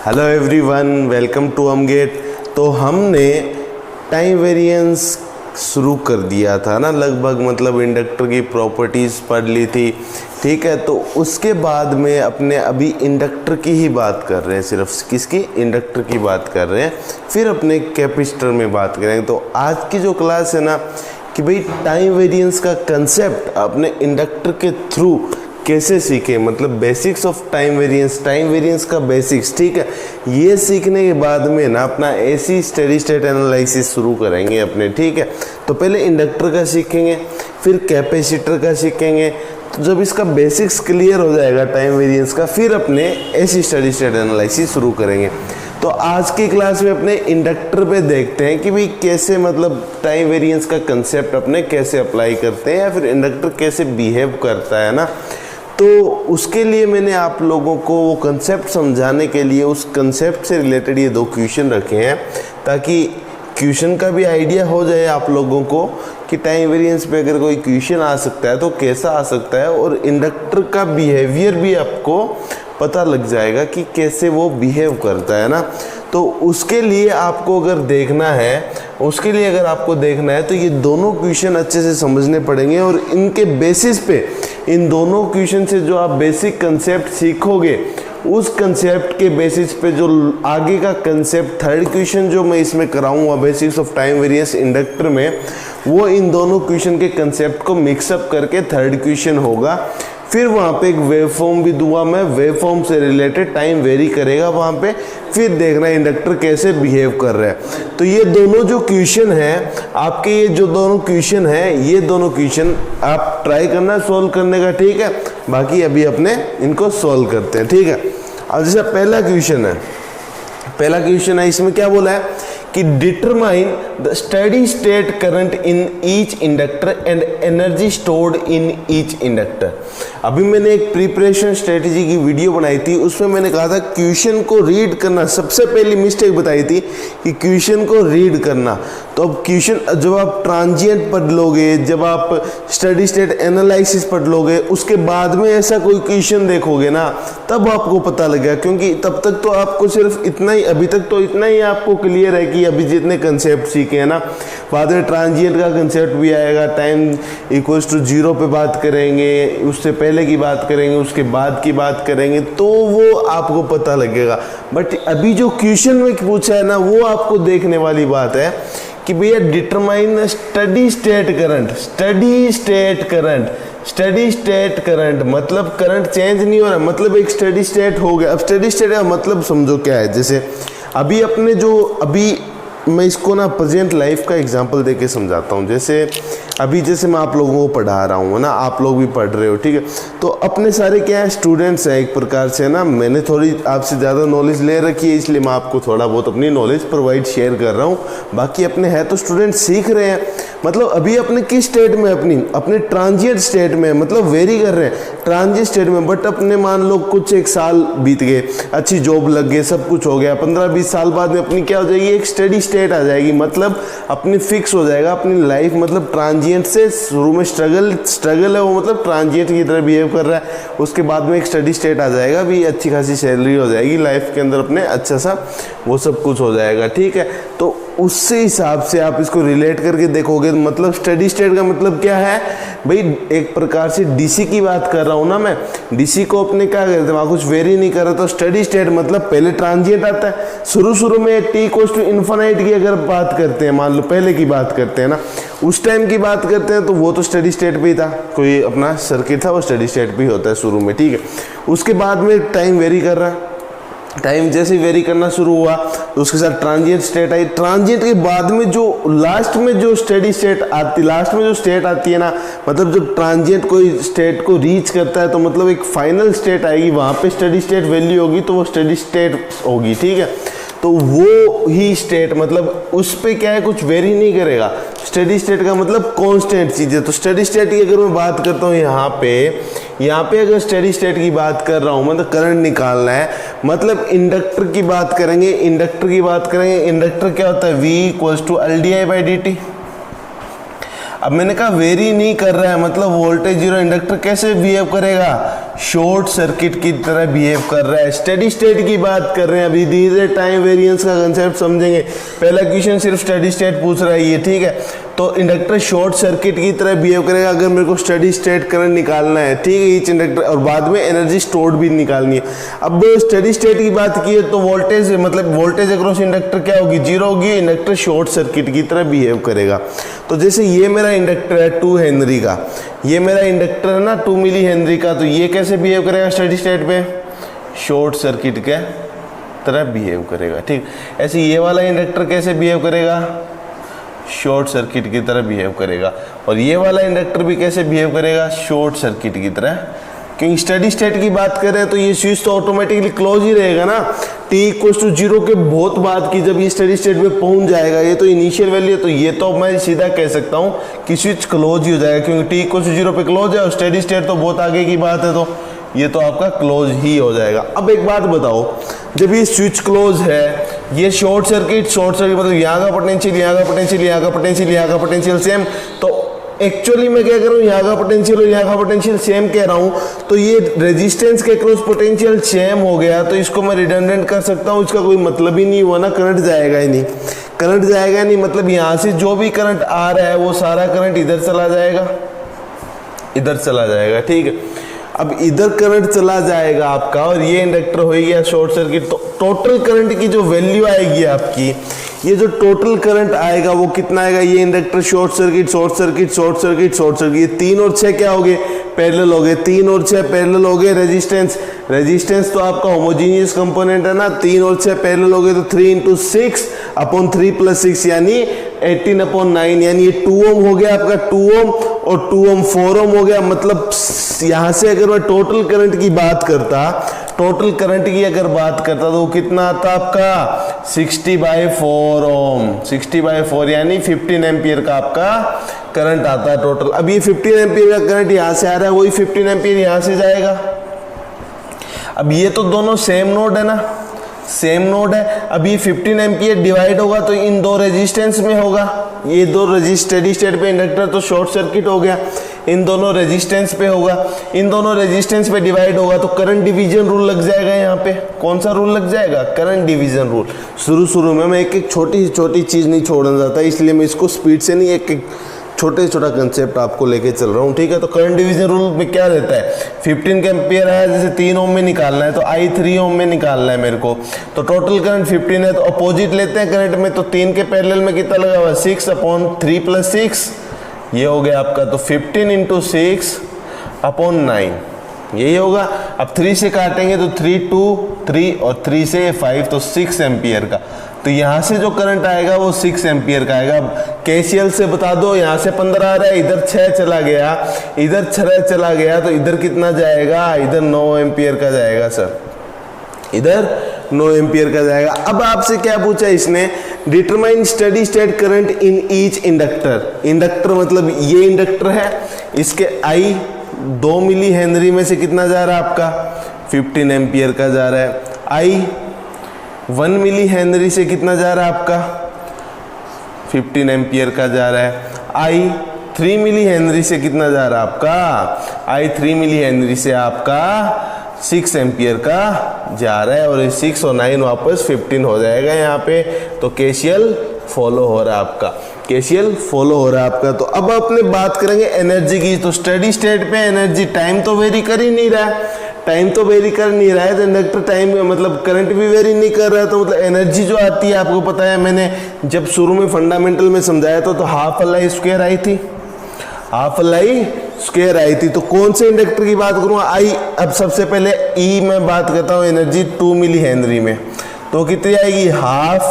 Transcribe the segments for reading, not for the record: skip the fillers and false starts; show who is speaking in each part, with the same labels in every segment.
Speaker 1: Hello everyone, welcome to Amgate. तो हमने time variance शुरू कर दिया था ना, लगभग मतलब इंडक्टर की प्रॉपर्टीज़ पढ़ ली थी, ठीक है। तो उसके बाद में अपने अभी इंडक्टर की ही बात कर रहे हैं, सिर्फ किसकी, इंडक्टर की बात कर रहे हैं, फिर अपने कैपेसिटर में बात करेंगे। तो आज की जो क्लास है ना कि भाई टाइम वेरिएंस का कंसेप्ट अपने इंडक्टर के थ्रू कैसे सीखे, मतलब बेसिक्स ऑफ टाइम वेरिएंस का बेसिक्स, ठीक है। ये सीखने के बाद में ना अपना एसी स्टेडी स्टेट एनालिसिस शुरू करेंगे अपने, ठीक है। तो पहले इंडक्टर का सीखेंगे, फिर कैपेसिटर का सीखेंगे। तो जब इसका बेसिक्स क्लियर हो जाएगा टाइम वेरिएंस का, फिर अपने एसी स्टेडी स्टेट एनालिसिस शुरू करेंगे। तो आज की क्लास में अपने इंडक्टर पे देखते हैं कि भाई कैसे मतलब टाइम वेरिएंस का कंसेप्ट अपने कैसे अप्लाई करते हैं, या फिर इंडक्टर कैसे बिहेव करता है ना। तो उसके लिए मैंने आप लोगों को वो कंसेप्ट समझाने के लिए उस कंसेप्ट से रिलेटेड ये 2 क्वेश्चन रखे हैं, ताकि क्वेश्चन का भी आइडिया हो जाए आप लोगों को कि टाइम वेरिएंस पे अगर कोई क्वेश्चन आ सकता है तो कैसा आ सकता है, और इंडक्टर का बिहेवियर भी आपको पता लग जाएगा कि कैसे वो बिहेव करता है ना। तो उसके लिए आपको अगर देखना है तो ये दोनों क्वेश्चन अच्छे से समझने पड़ेंगे, और इनके बेसिस पे, इन दोनों क्वेश्चन से जो आप बेसिक कंसेप्ट सीखोगे, उस कंसेप्ट के बेसिस पे जो आगे का कंसेप्ट थर्ड क्वेश्चन जो मैं इसमें कराऊंगा basics of time variance inductor में, वो इन दोनों क्वेश्चन के कंसेप्ट को मिक्सअप करके थर्ड क्वेश्चन होगा। फिर वहाँ पे एक वेव फॉर्म भी दूंगा मैं, वेव फॉर्म से रिलेटेड टाइम वेरी करेगा वहाँ पे, फिर देखना इंडक्टर कैसे बिहेव कर रहा है। तो ये दोनों जो क्वेश्चन हैं आपके, ये जो दोनों क्वेश्चन हैं, ये दोनों क्वेश्चन आप ट्राई करना सॉल्व करने का, ठीक है। बाकी अभी अपने इनको सॉल्व करते हैं, ठीक है। अब जैसे पहला क्वेश्चन है, इसमें क्या बोला है कि determine the steady state current in each inductor and energy stored in each inductor. अभी मैंने एक प्रिपरेशन स्ट्रेटेजी की वीडियो बनाई थी, उसमें मैंने कहा था क्वेश्चन को रीड करना, सबसे पहली मिस्टेक बताई थी कि क्वेश्चन को रीड करना। तो अब क्वेश्चन जब आप ट्रांजिएंट पढ़ लोगे, जब आप स्टेडी स्टेट एनालिसिस पढ़ लोगे, उसके बाद में ऐसा कोई क्वेश्चन देखोगे ना, तब आपको पता लगेगा, क्योंकि तब तक तो आपको सिर्फ इतना ही, अभी तक तो इतना ही आपको क्लियर है कि अभी जितने कंसेप्ट सीखे हैं ना, बाद में ट्रांजिएंट का कंसेप्ट भी आएगा, टाइम इक्वल्स टू 0 पे बात करेंगे, उससे पहले की बात करेंगे, उसके बाद की बात करेंगे, तो वो आपको पता लगेगा। बट अभी जो क्वेश्चन में पूछा है ना, वो आपको देखने वाली बात है कि भैया डिटरमाइन स्टेडी स्टेट करंट मतलब करंट चेंज नहीं हो रहा, मतलब एक स्टेडी स्टेट हो गया। अब स्टेडी स्टेट का मतलब समझो क्या है, जैसे अभी अपने अभी मैं इसको ना प्रेजेंट लाइफ का एग्जांपल देके समझाता हूँ। जैसे मैं आप लोगों को पढ़ा रहा हूँ ना, आप लोग भी पढ़ रहे हो, ठीक है। तो अपने सारे क्या है, स्टूडेंट्स हैं एक प्रकार से ना। मैंने थोड़ी आपसे ज़्यादा नॉलेज ले रखी है, इसलिए मैं आपको थोड़ा बहुत अपनी नॉलेज प्रोवाइड शेयर कर रहा हूँ। बाकी अपने है तो स्टूडेंट सीख रहे हैं, मतलब अभी अपने किस स्टेट में, अपने ट्रांजिएंट स्टेट में, मतलब वेरी कर रहे हैं ट्रांजिएंट स्टेट में। बट अपने मान लो कुछ एक साल बीत गए, अच्छी जॉब लग गई, सब कुछ हो गया, 15-20 साल बाद में अपनी क्या हो जाएगी, एक स्टेडी स्टेट आ जाएगी, मतलब अपनी फिक्स हो जाएगा अपनी लाइफ, मतलब ट्रांजिएंट से शुरू में स्ट्रगल है वो, मतलब ट्रांजिएंट की तरह बिहेव कर रहा है, उसके बाद में एक स्टडी स्टेट आ जाएगा, भी अच्छी खासी सैलरी हो जाएगी लाइफ के अंदर, अपने अच्छा सा वो सब कुछ हो जाएगा, ठीक है। तो उससे हिसाब से आप इसको रिलेट करके देखोगे, मतलब स्टडी स्टेट का मतलब क्या है भाई, एक प्रकार से डीसी की बात कर रहा हूँ ना मैं। डीसी को अपने क्या करते हैं, वहाँ कुछ वेरी नहीं कर रहा, तो स्टडी स्टेट मतलब पहले ट्रांजिएंट आता है, शुरू में टी इक्वल्स टू इन्फिनिट की अगर बात करते हैं, मान लो पहले की बात करते हैं ना, उस टाइम की बात करते हैं, तो वो तो स्टडी स्टेट पे ही था, कोई अपना सर्किट था, वो स्टडी स्टेट पे ही होता है शुरू में, ठीक है। उसके बाद में टाइम वेरी कर रहा है, टाइम जैसे वेरी करना शुरू हुआ तो उसके साथ ट्रांजिएंट स्टेट आई। ट्रांजिएंट के बाद में जो लास्ट में जो स्टेडी स्टेट आती, लास्ट में जो स्टेट आती है ना, मतलब जब ट्रांजिएंट कोई स्टेट को रीच करता है तो मतलब एक फाइनल स्टेट आएगी, वहाँ पे स्टेडी स्टेट वैल्यू होगी, तो वो स्टेडी स्टेट होगी, ठीक है। तो वो ही स्टेट मतलब उस पे क्या है, कुछ वेरी नहीं करेगा। स्टेडी स्टेट का मतलब कांस्टेंट चीज़ है। तो स्टेडी स्टेट की अगर मैं बात करता हूँ यहाँ पे अगर स्टेडी स्टेट की बात कर रहा हूँ, मतलब करंट निकालना है, मतलब इंडक्टर की बात करेंगे। इंडक्टर क्या होता है, V = LdI/dt। अब मैंने कहा वेरी नहीं कर रहा है, मतलब वोल्टेज जीरो, इंडक्टर कैसे बिहेव करेगा, शॉर्ट सर्किट की तरह बिहेव कर रहा है। स्टेडी स्टेट की बात कर रहे हैं, अभी धीरे टाइम वेरिएंस का कंसेप्ट समझेंगे। पहला क्वेश्चन सिर्फ स्टेडी स्टेट पूछ रहा है ये, ठीक है। तो इंडक्टर शॉर्ट सर्किट की तरह बिहेव करेगा अगर मेरे को स्टेडी स्टेट करंट निकालना है, ठीक है, ईच इंडक्टर, और बाद में एनर्जी स्टोर्ड भी निकालनी है। अब स्टेडी स्टेट की बात की है तो वोल्टेज, मतलब वोल्टेज अक्रॉस इंडक्टर क्या होगी, जीरो होगी। इंडक्टर शॉर्ट सर्किट की तरह बिहेव करेगा। तो जैसे ये मेरा इंडक्टर है 2 हेनरी का, ये मेरा इंडक्टर है ना 2 मिली हेनरी का, तो ये कैसे बिहेव करेगा स्टेडी स्टेट पे, शॉर्ट सर्किट के तरह बिहेव करेगा, ठीक। ऐसे ये वाला इंडक्टर कैसे बिहेव करेगा, शॉर्ट सर्किट की तरह बिहेव करेगा। और ये वाला इंडक्टर भी कैसे बिहेव करेगा, शॉर्ट सर्किट की तरह। क्योंकि स्टेडी स्टेट की बात करें तो ये स्विच तो ऑटोमेटिकली क्लोज ही रहेगा ना। t=0 के बहुत बाद की जब ये स्टेडी स्टेट में पहुंच जाएगा, ये तो इनिशियल वैल्यू है, तो ये तो मैं सीधा कह सकता हूं कि स्विच क्लोज ही हो जाएगा, क्योंकि t=0 पे क्लोज है और स्टेडी स्टेट तो बहुत आगे की बात है, तो ये तो आपका क्लोज ही हो जाएगा। अब एक बात बताओ, जब ये स्विच क्लोज है, ये शॉर्ट सर्किट मतलब यहाँ का पोटेंशियल, यहाँ का पोटेंशियल, यहाँ का पोटेंशियल, यहाँ का पोटेंशियल सेम, तो एक्चुअली मैं क्या कर रहा हूँ, यहाँ का पोटेंशियल और यहाँ का पोटेंशियल सेम कह रहा हूँ, तो ये रेजिस्टेंस के क्रॉस पोटेंशियल सेम हो गया, तो इसको मैं रिडंडेंट कर सकता हूँ। इसका कोई मतलब ही नहीं हुआ ना, करंट जाएगा ही नहीं, करंट जाएगा नहीं, मतलब यहाँ से जो भी करंट आ रहा है वो सारा करंट इधर चला जाएगा, इधर चला जाएगा, ठीक है। अब इधर करंट चला जाएगा आपका और ये इंडक्टर हो गया शॉर्ट सर्किट, तो टोटल करंट की जो वैल्यू आएगी आपकी, ये जो टोटल करंट आएगा वो कितना आएगा, ये inductor short circuit, short circuit, short circuit, short circuit, ये 3 और 6 क्या हो गए, पैरेलल हो गए, 3 और 6 पैरेलल हो गए। रेजिस्टेंस तो आपका होमोजीनियस कंपोनेंट है ना, 3 और 6 पैरेलल हो गए, तो 3 × 6/3 + 6 यानी 18/9, यानी ये 2 ओम हो गया आपका, 2 ओम और 2 ओम 4 ओम हो गया। मतलब यहाँ से अगर मैं टोटल करंट की बात करता, टोटल करंट की अगर बात करता तो कितना आता आपका 60/4 ओम, 60/4 यानी 15 एम्पियर का आपका करंट आता है टोटल। अब ये 15 एम्पियर का करंट यहाँ से आ रहा है, वही 15 एम्पियर यहाँ से जाएगा। अब ये तो दोनों सेम नोड है ना, सेम नोड है। अब ये 15 एम्पियर डिवाइड होगा तो इन दो रेजिस्टेंस में होगा, ये दो स्टेडी स्टेट पे इंडक्टर तो शॉर्ट सर्किट हो गया, इन दोनों रेजिस्टेंस पे होगा, इन दोनों रेजिस्टेंस पे डिवाइड होगा तो करंट डिवीजन रूल लग जाएगा। यहाँ पे कौन सा रूल लग जाएगा, करंट डिवीजन रूल। शुरू में मैं एक एक छोटी छोटी चीज़ नहीं छोड़ना चाहता, इसलिए मैं इसको स्पीड से नहीं, एक एक छोटा कंसेप्ट आपको लेके चल रहा हूँ, ठीक है। तो करंट डिवीजन रूल में क्या रहता है, 15 के एम्पियर है, जैसे 3 ओम में निकालना है तो I 3 ओम में निकालना है मेरे को, तो टोटल करंट 15 है, तो अपोजिट लेते हैं करंट में, तो 3 के पैरेलल में कितना लगा हुआ है 6/3 + 6, ये हो गया आपका, तो 15 × 6/9 यही होगा। अब 3 से काटेंगे तो 3 2 3 और 3 से 5, तो 6 एम्पियर का, तो यहाँ से जो करंट आएगा वो 6 एम्पियर का आएगा। अब KCL से बता दो, यहाँ से 15 आ रहा है, इधर 6 चला गया, इधर 6 चला गया, तो इधर कितना जाएगा, इधर 9 एम्पियर का जाएगा सर, इधर 9 एम्पियर का जाएगा। अब आपसे क्या पूछा इसने, determine steady state current in each inductor. Inductor मतलब ये इंडक्टर है, इसके I 2 मिली हेनरी में से कितना जा रहा है आपका 15 एम्पियर का जा रहा है, I 1 मिली हेनरी से कितना जा रहा है आपका 15 एम्पियर का जा रहा है, I 3 मिली हेनरी से कितना जा रहा है आपका, I 3 मिली हेनरी से आपका 6 एम्पियर का जा रहा है, और ये 6 और 9 वापस 15 हो जाएगा यहाँ पे। तो KCL फॉलो हो रहा है आपका, KCL फॉलो हो रहा है आपका। तो अब अपने बात करेंगे एनर्जी की। तो स्टेडी स्टेट पे एनर्जी, टाइम तो वेरी कर ही नहीं रहा है, टाइम तो वेरी कर नहीं रहा है, तो इंडक्टर टाइम मतलब करंट भी वेरी नहीं कर रहा है, तो मतलब एनर्जी जो आती है आपको पता है, मैंने जब शुरू में फंडामेंटल में समझाया था तो ½ आई थी, ½ आई थी। तो कौन से इंडक्टर की बात करूँ, I, अब सबसे पहले E में बात करता हूँ, एनर्जी 2 मिली हेनरी में, तो कितनी आएगी ½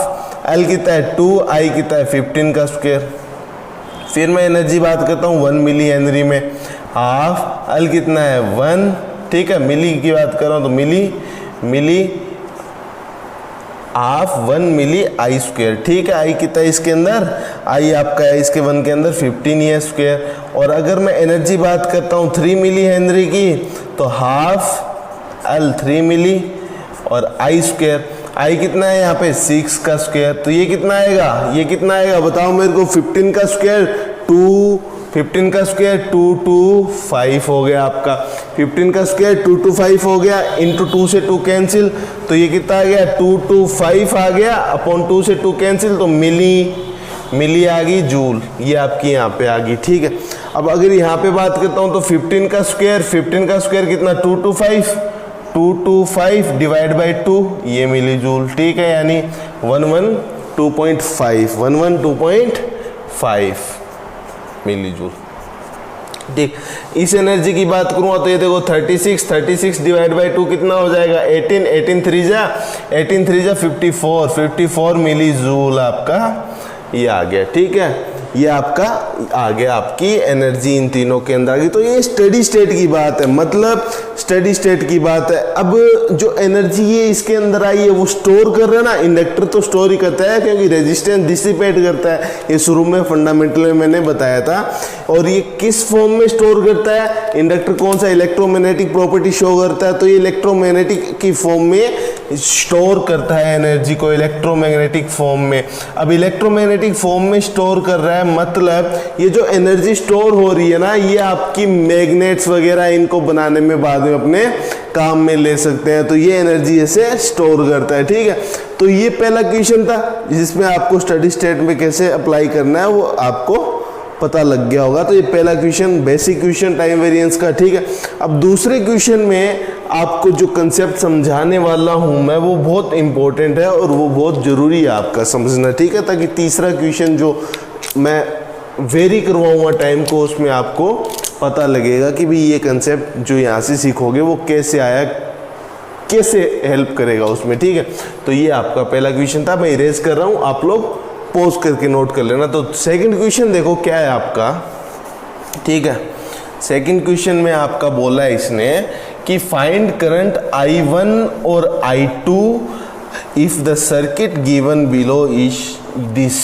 Speaker 1: L कितना है 2, I कितना है 15 का स्क्वायर। फिर मैं एनर्जी बात करता हूँ 1 मिली हेनरी में, ½ L कितना है 1, ठीक है। मिली की बात कर रहा हूँ तो मिली ½ 1 मिली I स्क्वायर, ठीक है। I कितना है इसके अंदर, I आपका है इसके 1 के अंदर 15 ही है स्क्वायर। और अगर मैं एनर्जी बात करता हूँ 3 मिली हेनरी की, तो ½ L 3 मिली और I स्क्वायर, I कितना है यहाँ पे 6 का स्क्वायर, तो ये कितना आएगा, ये कितना आएगा बताओ मेरे को, 15 का स्क्वायर 2 15 का स्क्वायर 225 हो गया आपका, 15 का स्क्वायर 225 हो गया, इंटू 2 से 2 कैंसिल, तो ये कितना आ गया 225 आ गया, अपॉन 2 से 2 कैंसिल, तो मिली आ गई जूल, ये आपकी यहाँ पे आ गई। ठीक है, अब अगर यहाँ पे बात करता हूँ तो 15 का स्क्वायर कितना 225 डिवाइड बाई 2, ये मिली जूल। ठीक है, यानी 112.5 मिली जूल। ठीक, इस एनर्जी की बात करूँ तो ये देखो 36 डिवाइड बाई 2 कितना हो जाएगा 18 3 जा 54 मिली जूल आपका ये आ गया। ठीक है, ये आपका आ गया, आपकी एनर्जी इन तीनों के अंदर आ गई। तो ये स्टेडी स्टेट की बात है, मतलब स्टेडी स्टेट की बात है। अब जो एनर्जी ये इसके अंदर आई है वो स्टोर कर रहा है ना, इंडक्टर तो स्टोर ही करता है क्योंकि रेजिस्टेंस डिसिपेट करता है, ये शुरू में फंडामेंटल में मैंने बताया था। और ये किस फॉर्म में स्टोर करता है, इंडक्टर कौन सा इलेक्ट्रोमैग्नेटिक प्रॉपर्टी शो करता है, तो ये इलेक्ट्रोमैग्नेटिक की फॉर्म में स्टोर करता है एनर्जी को, इलेक्ट्रोमैग्नेटिक फॉर्म में। अब इलेक्ट्रोमैग्नेटिक फॉर्म में स्टोर कर रहा है, मतलब ये जो एनर्जी स्टोर हो रही है ना, ये आपकी मैग्नेट्स वगैरह इनको बनाने में बाद में अपने काम में ले सकते हैं, तो ये एनर्जी ऐसे स्टोर करता है। ठीक है, तो ये पहला क्वेश्चन था जिसमें आपको स्टडी स्टेट में कैसे अप्लाई करना है वो आपको पता लग गया होगा। तो ये पहला question, basic question time variance का। ठीक है, अब दूसरे क्वेश्चन में आपको जो कंसेप्ट समझाने वाला हूं मैं वो बहुत इंपॉर्टेंट है और वो बहुत जरूरी है आपका समझना। ठीक है, ताकि तीसरा क्वेश्चन जो मैं वेरी करवाऊंगा टाइम को, उसमें आपको पता लगेगा कि भाई ये कंसेप्ट जो यहाँ से सीखोगे वो कैसे आया, कैसे हेल्प करेगा उसमें। ठीक है, तो ये आपका पहला क्वेश्चन था, मैं इरेज कर रहा हूँ, आप लोग पॉज करके नोट कर लेना। तो सेकंड क्वेश्चन देखो क्या है आपका। ठीक है, सेकंड क्वेश्चन में आपका बोला है इसने कि फाइंड करंट I1 और I2 if the circuit given below is this.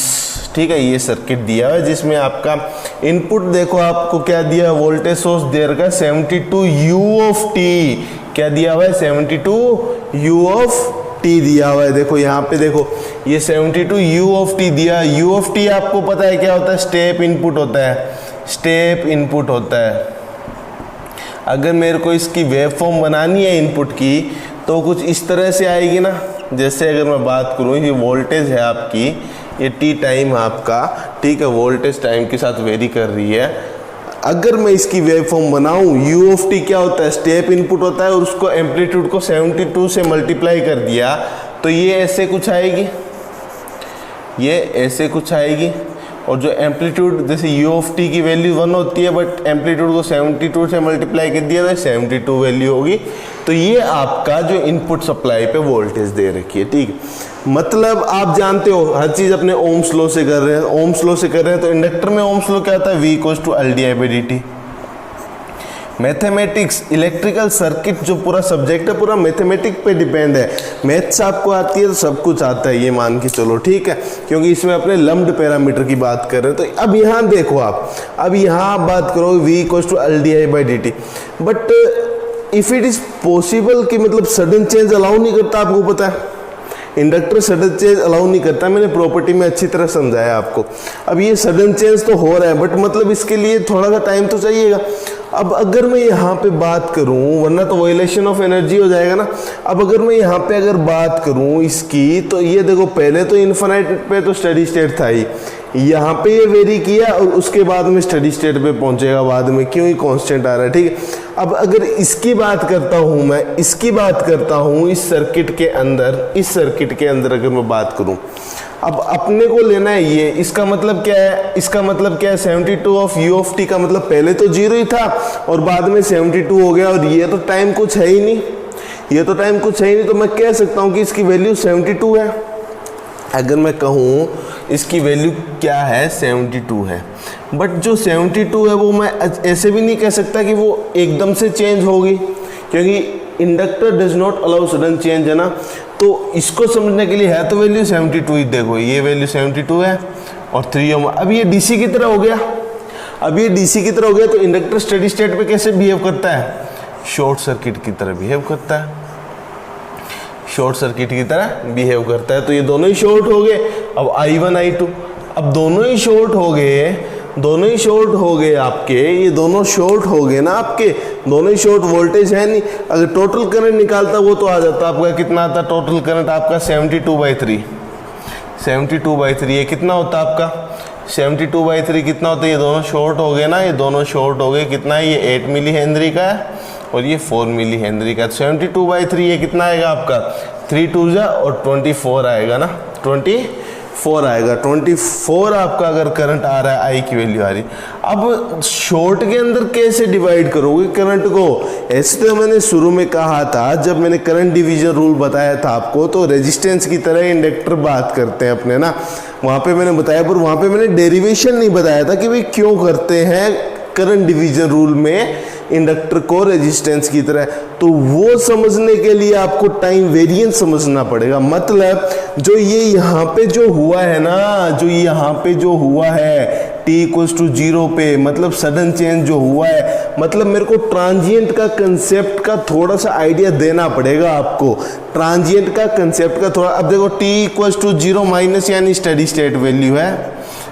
Speaker 1: ठीक है, ये सर्किट दिया है जिसमें आपका इनपुट देखो आपको क्या दिया है, वोल्टेज सोर्स दे रखा है 72 U ऑफ टी। क्या दिया हुआ है 72 U ऑफ टी दिया हुआ है। देखो यहाँ पे देखो ये 72 U ऑफ टी दिया। U ऑफ टी आपको पता है क्या होता है, स्टेप इनपुट होता है, स्टेप इनपुट होता है। अगर मेरे को इसकी वेव फॉर्म बनानी है इनपुट की तो कुछ इस तरह से आएगी ना। जैसे अगर मैं बात करूँ, ये वोल्टेज है आपकी, ये टी टाइम आपका, ठीक है, वोल्टेज टाइम के साथ वेरी कर रही है। अगर मैं इसकी वेव फॉर्म बनाऊं, यू ऑफ टी क्या होता है, स्टेप इनपुट होता है, और उसको एम्पलीट्यूड को 72 से मल्टीप्लाई कर दिया तो ये ऐसे कुछ आएगी, ये ऐसे कुछ आएगी। और जो एम्पलीट्यूड, जैसे यू ऑफ टी की वैल्यू 1 होती है बट एम्पलीट्यूड को 72 से मल्टीप्लाई कर दिया तो 72 वैल्यू होगी। तो ये आपका जो इनपुट सप्लाई पे वोल्टेज दे रखी है। ठीक है, मतलब आप जानते हो हर चीज अपने ओम्स लॉ से कर रहे हैं, ओम्स लॉ से कर रहे हैं। तो इंडक्टर में ओम्स लॉ क्या होता है, V = LdI/dt। Mathematics, electrical circuit जो पूरा सब्जेक्ट है पूरा मैथमेटिक्स पे डिपेंड है। मैथ्स आपको आती है तो सब कुछ आता है, ये मान के चलो। ठीक है, क्योंकि इसमें अपने लम्प्ड पैरामीटर की बात कर रहे हैं। तो अब यहाँ देखो आप, अब यहाँ आप बात करो V = LdI/dt, but if it is possible कि मतलब सडन चेंज अलाउ नहीं करता, आपको पता है इंडक्टर सडन चेंज अलाउ नहीं करता, मैंने प्रॉपर्टी में अच्छी तरह समझाया आपको। अब ये सडन चेंज तो हो रहा है बट मतलब इसके लिए थोड़ा सा टाइम तो चाहिएगा। अब अगर मैं यहाँ पे बात करूँ, वरना तो वायलेशन ऑफ एनर्जी हो जाएगा ना। अब अगर मैं यहाँ पे अगर बात करूँ इसकी, तो ये देखो पहले तो इन्फिनिट पे तो स्टेडी स्टेट था ही, यहाँ पे ये वेरी किया और उसके बाद में स्टेडी स्टेट पे पहुंचेगा बाद में, क्यों ही कांस्टेंट आ रहा है। ठीक है, अब अगर इसकी बात करता हूँ मैं, इसकी बात करता हूँ इस सर्किट के अंदर, इस सर्किट के अंदर अगर मैं बात करूँ, अब अपने को लेना है ये, इसका मतलब क्या है, इसका मतलब क्या है 72 ऑफ U ऑफ टी का मतलब पहले तो 0 ही था और बाद में 72 हो गया, और ये तो टाइम कुछ है ही नहीं, ये तो टाइम कुछ है ही नहीं। तो मैं कह सकता हूँ कि इसकी वैल्यू 72 है। अगर मैं कहूँ इसकी वैल्यू क्या है 72 है, बट जो 72 है वो मैं ऐसे भी नहीं कह सकता कि वो एकदम से चेंज होगी, क्योंकि inductor does not allow sudden change, है ना। तो इसको समझने के लिए है तो वैल्यू 72 ही, देखो ये वैल्यू 72 है और 3 ओम। अब ये डीसी की तरह हो गया, अब ये डीसी की तरह हो गया, तो इंडक्टर स्टेडी स्टेट पे कैसे बिहेव करता है, शॉर्ट सर्किट की तरह बिहेव करता है, शॉर्ट सर्किट की तरह बिहेव करता है। तो ये दोनों ही शॉर्ट हो गए। अब I1 I2, अब दोनों ही शॉर्ट हो गए दोनों ही शॉर्ट हो गए आपके, ये दोनों शॉर्ट हो गए ना आपके, दोनों ही शॉर्ट, वोल्टेज है नहीं। अगर टोटल करंट निकालता वो तो आ जाता आपका, कितना आता टोटल करंट आपका 72/3, 72/3। ये कितना होता आपका 72/3 कितना होता है, ये दोनों शॉर्ट हो गए ना, ये दोनों शॉर्ट हो गए, कितना है ये 8 मिली हेनरी का है और ये 4 मिली हेनरी का। 72/3 ये कितना आएगा आपका 3 2 जा और 24 आएगा ना, 24 आएगा। 24 आपका अगर करंट आ रहा है, आई की वैल्यू आ रही। अब शॉर्ट के अंदर कैसे डिवाइड करोगे करंट को? ऐसे तो मैंने शुरू में कहा था, जब मैंने करंट डिवीजन रूल बताया था आपको, तो रेजिस्टेंस की तरह इंडक्टर बात करते हैं अपने ना, वहाँ पे मैंने बताया, पर वहाँ पे मैंने डेरिवेशन नहीं बताया था कि भाई क्यों करते हैं करंट डिवीजन रूल में इंडक्टर को रेजिस्टेंस की तरह। तो वो समझने के लिए आपको टाइम वेरिएंस समझना पड़ेगा। मतलब जो ये यहाँ पे जो हुआ है ना, जो यहाँ पे जो हुआ है t=0 पे, मतलब सडन चेंज जो हुआ है, मतलब मेरे को ट्रांजिएंट का कंसेप्ट का थोड़ा सा आइडिया देना पड़ेगा आपको। ट्रांजिएंट का कंसेप्ट का थोड़ा, अब देखो t=0 माइनस यानी स्टेडी स्टेट वैल्यू है,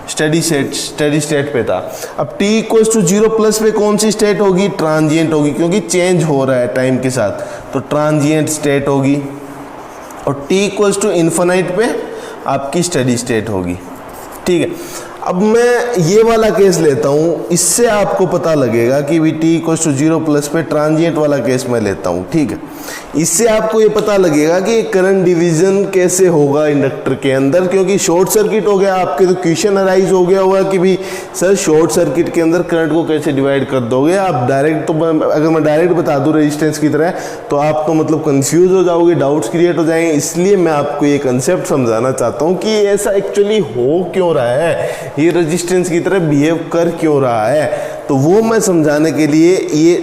Speaker 1: स्टेडी स्टेट पे था। अब t=0 प्लस पे कौन सी स्टेट होगी? ट्रांजिएंट होगी, क्योंकि चेंज हो रहा है टाइम के साथ, तो ट्रांजिएंट स्टेट होगी। और t=इन्फिनिट पे आपकी स्टेडी स्टेट होगी। ठीक है, अब मैं ये वाला केस लेता हूँ, इससे आपको पता लगेगा कि भी t=0 प्लस पे ट्रांजिएंट वाला केस मैं लेता हूँ। ठीक है, इससे आपको ये पता लगेगा कि करंट डिवीजन कैसे होगा इंडक्टर के अंदर, क्योंकि शॉर्ट सर्किट हो गया आपके, तो क्वेश्चन अराइज हो गया होगा कि भी सर शॉर्ट सर्किट के अंदर करंट को कैसे डिवाइड कर दोगे आप डायरेक्ट। तो अगर मैं डायरेक्ट बता दूँ रेजिस्टेंस की तरह, तो आप तो मतलब कंफ्यूज हो जाओगे, डाउट्स क्रिएट हो जाएंगे। इसलिए मैं आपको ये कंसेप्ट समझाना चाहता हूँ कि ऐसा एक्चुअली हो क्यों रहा है, ये रेजिस्टेंस की तरह बिहेव कर क्यों रहा है। तो वो मैं समझाने के लिए ये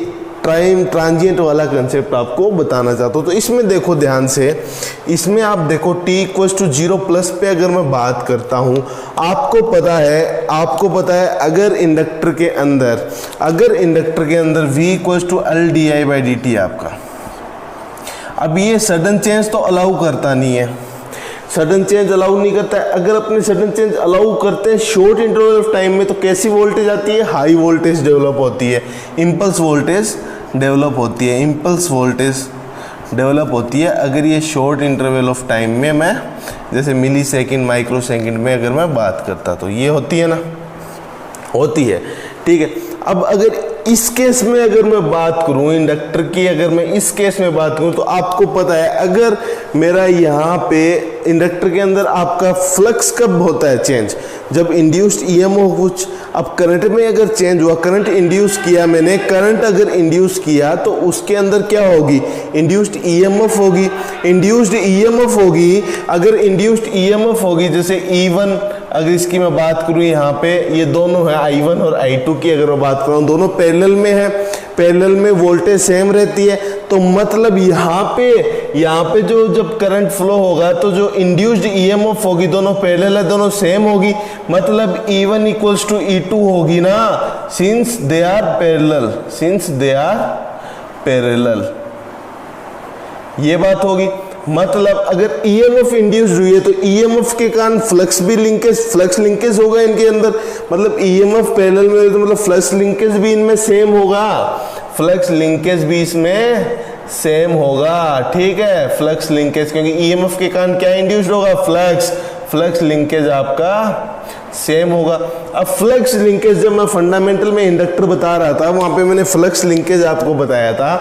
Speaker 1: टाइम ट्रांजिएंट वाला कंसेप्ट आपको बताना चाहता हूँ। तो इसमें देखो ध्यान से, इसमें आप देखो t=0 प्लस पे अगर मैं बात करता हूँ, आपको पता है अगर इंडक्टर के अंदर v=L/di/dt आपका, अब ये सडन चेंज तो अलाउ करता नहीं है, सडन चेंज अलाउ नहीं करता है। अगर अपने सडन चेंज अलाउ करते हैं शॉर्ट इंटरवल ऑफ टाइम में, तो कैसी वोल्टेज आती है? हाई वोल्टेज डेवलप होती है, इम्पल्स वोल्टेज डेवलप होती है, अगर ये शॉर्ट इंटरवल ऑफ टाइम में मैं जैसे मिली सेकेंड माइक्रो सेकेंड में अगर मैं बात करता, तो ये होती है ना, होती है। ठीक है, अब अगर इस केस में अगर मैं बात करूं इंडक्टर की, अगर मैं इस केस में बात करूं, तो आपको पता है अगर मेरा यहाँ पे इंडक्टर के अंदर आपका फ्लक्स कब होता है चेंज? जब इंड्यूस्ड ईएमएफ कुछ, अब करंट में अगर चेंज हुआ, करंट इंड्यूस किया मैंने, करंट अगर इंड्यूस किया तो उसके अंदर क्या होगी? इंड्यूस्ड ईएमएफ होगी। इंड्यूस्ड ईएमएफ होगी, अगर इंड्यूस्ड ईएमएफ होगी, जैसे E1 अगर इसकी मैं बात करूं, यहाँ पे ये दोनों है I1 और I2 की अगर मैं बात करूं, दोनों पैरेलल में है, पैरेलल में वोल्टेज सेम रहती है, तो मतलब यहाँ पे जो जब करंट फ्लो होगा, तो जो इंड्यूस्ड ईएमएफ होगी, दोनों पैरेलल है, दोनों सेम होगी, मतलब E1 = E2 होगी ना, सिंस दे आर पैरेलल, ये बात होगी। मतलब अगर ईएमएफ इंड्यूस्ड हुई है, तो ईएमएफ के कारण फ्लक्स लिंकेज होगा इनके अंदर, मतलब ईएमएफ पैरेलल में, तो मतलब फ्लक्स लिंकेज भी इनमें सेम होगा, फ्लक्स लिंकेज भी इसमें सेम होगा। ठीक है, फ्लक्स लिंकेज, क्योंकि ईएमएफ के कारण क्या इंड्यूस्ड होगा? फ्लक्स लिंकेज आपका सेम होगा। अब फ्लक्स लिंकेज जब मैं फंडामेंटल में इंडक्टर बता रहा था, वहां पे मैंने फ्लक्स लिंकेज आपको बताया था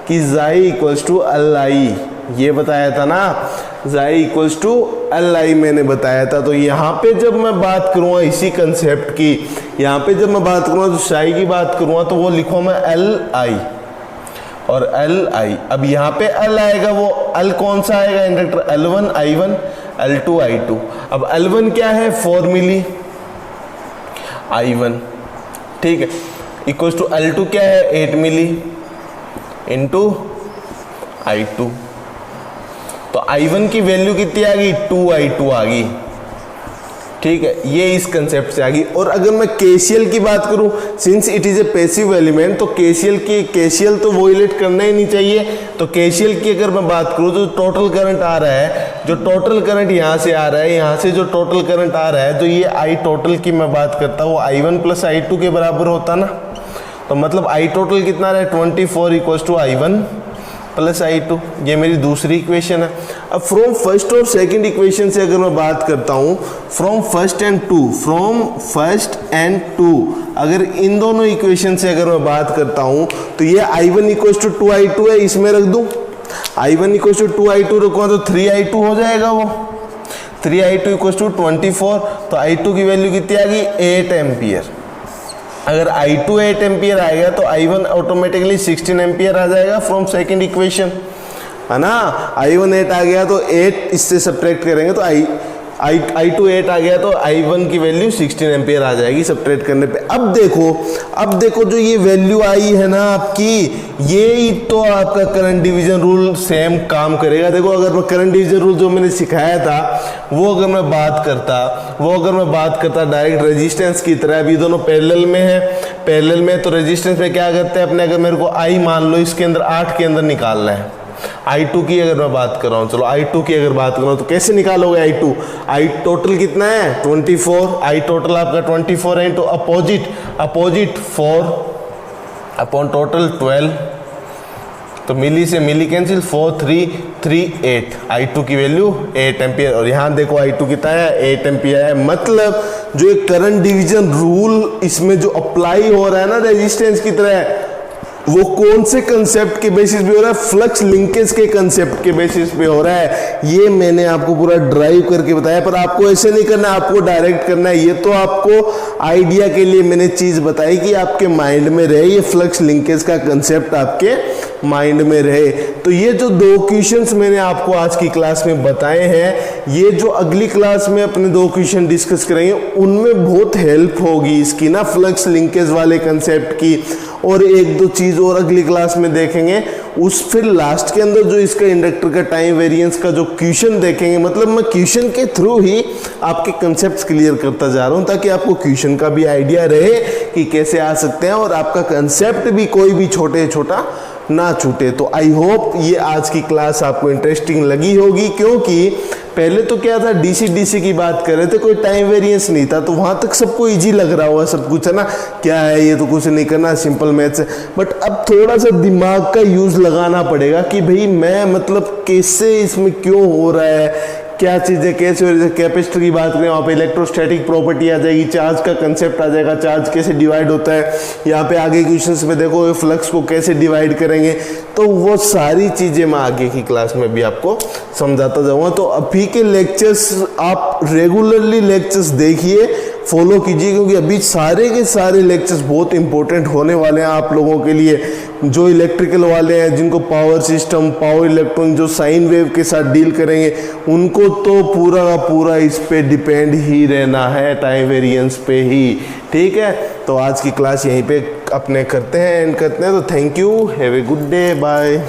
Speaker 1: कि Xi=Li, ये बताया था ना, Xi=Li मैंने बताया था। तो यहाँ पे जब मैं बात करूँगा इसी कंसेप्ट की, यहाँ पे जब मैं बात करूँगा तो साई की बात करूँगा, तो वो लिखूँ मैं Li और Li। अब यहाँ पे L आएगा, वो L कौन सा आएगा? Inductor L1 I1, L2 I2। अब L1 क्या है? 4 मिली I1, ठीक है, इक्वल टू L2 क्या है? 8 मिली इंटू I2। तो I1 की वैल्यू कितनी आ गई? 2I2 आ गई, ठीक है, ये इस कंसेप्ट से आ गई। और अगर मैं केसीएल की बात करूं, since it is a passive element, तो केसीएल तो वोलेट करना ही नहीं चाहिए। तो केसीएल की अगर मैं बात करूं तो टोटल करंट आ रहा है, जो टोटल करंट यहाँ से आ रहा है, यहाँ से जो टोटल करंट आ रहा है, जो ये आई टोटल की मैं बात करता हूँ, I1 प्लस I2 के बराबर होता ना। तो मतलब आई टोटल कितना रहा है, 24 equals to I1 plus I2। ये मेरी दूसरी इक्वेशन है। अब फ्रॉम फर्स्ट और सेकंड इक्वेशन से अगर मैं बात करता हूँ, फ्रॉम फर्स्ट एंड टू, अगर इन दोनों इक्वेशन से अगर मैं बात करता हूँ, तो ये I1 इक्वल्स टू 2I2 है, इसमें रख दूँ। I1 इक्वल्स टू 2I2 रखूँगा तो 3I2 हो जाएगा वो। 3I2 इक्वल्स टू 24, तो I2 की वैल्यू कितनी आ गई, 8 एम्पियर। अगर I2 8 एम्पियर आएगा तो I1 ऑटोमेटिकली 16 एम्पियर आ जाएगा फ्रॉम सेकंड इक्वेशन, है ना। I1 8 आ गया तो 8 इससे सब्ट्रैक्ट करेंगे तो I2 8 आ गया तो I1 की वैल्यू 16 एम्पियर आ जाएगी सब्ट्रैक्ट करने पे। अब देखो जो ये वैल्यू आई है ना आपकी, ये तो आपका करंट डिवीजन रूल सेम काम करेगा। देखो अगर मैं करंट डिवीजन रूल जो मैंने सिखाया था वो अगर मैं बात करता डायरेक्ट रेजिस्टेंस की तरह, अभी दोनों पैरेलल में तो रेजिस्टेंस में क्या करते हैं अपने, अगर मेरे को I मान लो इसके अंदर 8 के अंदर निकालना है, I2 की अगर मैं बात कर रहा हूँ, चलो I2 की अगर बात कर रहा हूँ तो कैसे निकालोगे I2? I टोटल कितना है 24, I टोटल आपका 24 है इंटू अपोजिट 4 अपॉन टोटल 12, तो मिली से मिली कैंसिल, 4 3 3 8, I2 की वैल्यू 8 एम्पियर। और यहाँ देखो I2 कितना है, 8 एम्पियर है। मतलब जो एक करंट डिवीजन रूल इसमें जो अप्लाई हो रहा है ना रेजिस्टेंस की तरह, वो कौन से कंसेप्ट के बेसिस पे हो रहा है, फ्लक्स लिंकेज के कंसेप्ट के बेसिस पे हो रहा है। ये मैंने आपको पूरा ड्राइव करके बताया, पर आपको ऐसे नहीं करना, आपको डायरेक्ट करना है। ये तो आपको आइडिया के लिए मैंने चीज बताई कि आपके माइंड में रहे, ये फ्लक्स लिंकेज का कंसेप्ट आपके माइंड में रहे। तो ये जो 2 क्वेश्चंस मैंने आपको आज की क्लास में बताए हैं, ये जो अगली क्लास में अपने 2 क्वेश्चन डिस्कस करेंगे उनमें बहुत हेल्प होगी इसकी ना, फ्लक्स लिंकेज वाले कंसेप्ट की। और 1-2 चीज और अगली क्लास में देखेंगे। फिर लास्ट के अंदर जो इसका इंडक्टर का टाइम वेरिएंस का जो क्वेश्चन देखेंगे, मतलब मैं क्वेश्चन के थ्रू ही आपके कंसेप्ट्स क्लियर करता जा रहा हूं ताकि आपको क्वेश्चन का भी आइडिया रहे कि कैसे आ सकते हैं और आपका कंसेप्ट भी कोई भी छोटा ना छूटे। तो आई होप ये आज की क्लास आपको इंटरेस्टिंग लगी होगी, क्योंकि पहले तो क्या था, डीसी की बात कर रहे थे, कोई टाइम वेरिएंस नहीं था, तो वहां तक सबको इजी लग रहा हुआ सब कुछ, है ना, क्या है ये तो कुछ नहीं करना, सिंपल मैथ्स है। बट अब थोड़ा सा दिमाग का यूज लगाना पड़ेगा कि भाई मैं मतलब कैसे इसमें क्यों हो रहा है, क्या चीज़ें कैसे हो रही है। कैपेसिटर की बात करें, वहाँ पे इलेक्ट्रोस्टैटिक प्रॉपर्टी आ जाएगी, चार्ज का कंसेप्ट आ जाएगा, चार्ज कैसे डिवाइड होता है। यहाँ पे आगे क्वेश्चंस में देखो फ्लक्स को कैसे डिवाइड करेंगे, तो वो सारी चीज़ें मैं आगे की क्लास में भी आपको समझाता जाऊँगा। तो अभी के लेक्चर्स आप रेगुलरली लेक्चर्स देखिए, फॉलो कीजिए, क्योंकि अभी सारे के सारे लेक्चर्स बहुत इंपॉर्टेंट होने वाले हैं आप लोगों के लिए, जो इलेक्ट्रिकल वाले हैं, जिनको पावर सिस्टम, पावर इलेक्ट्रॉनिक, जो साइन वेव के साथ डील करेंगे, उनको तो पूरा का पूरा इस पे डिपेंड ही रहना है, टाइम वेरिएंस पे ही। ठीक है, तो आज की क्लास यहीं पे अपने करते हैं, एंड करते हैं। तो thank you, have a good day, bye.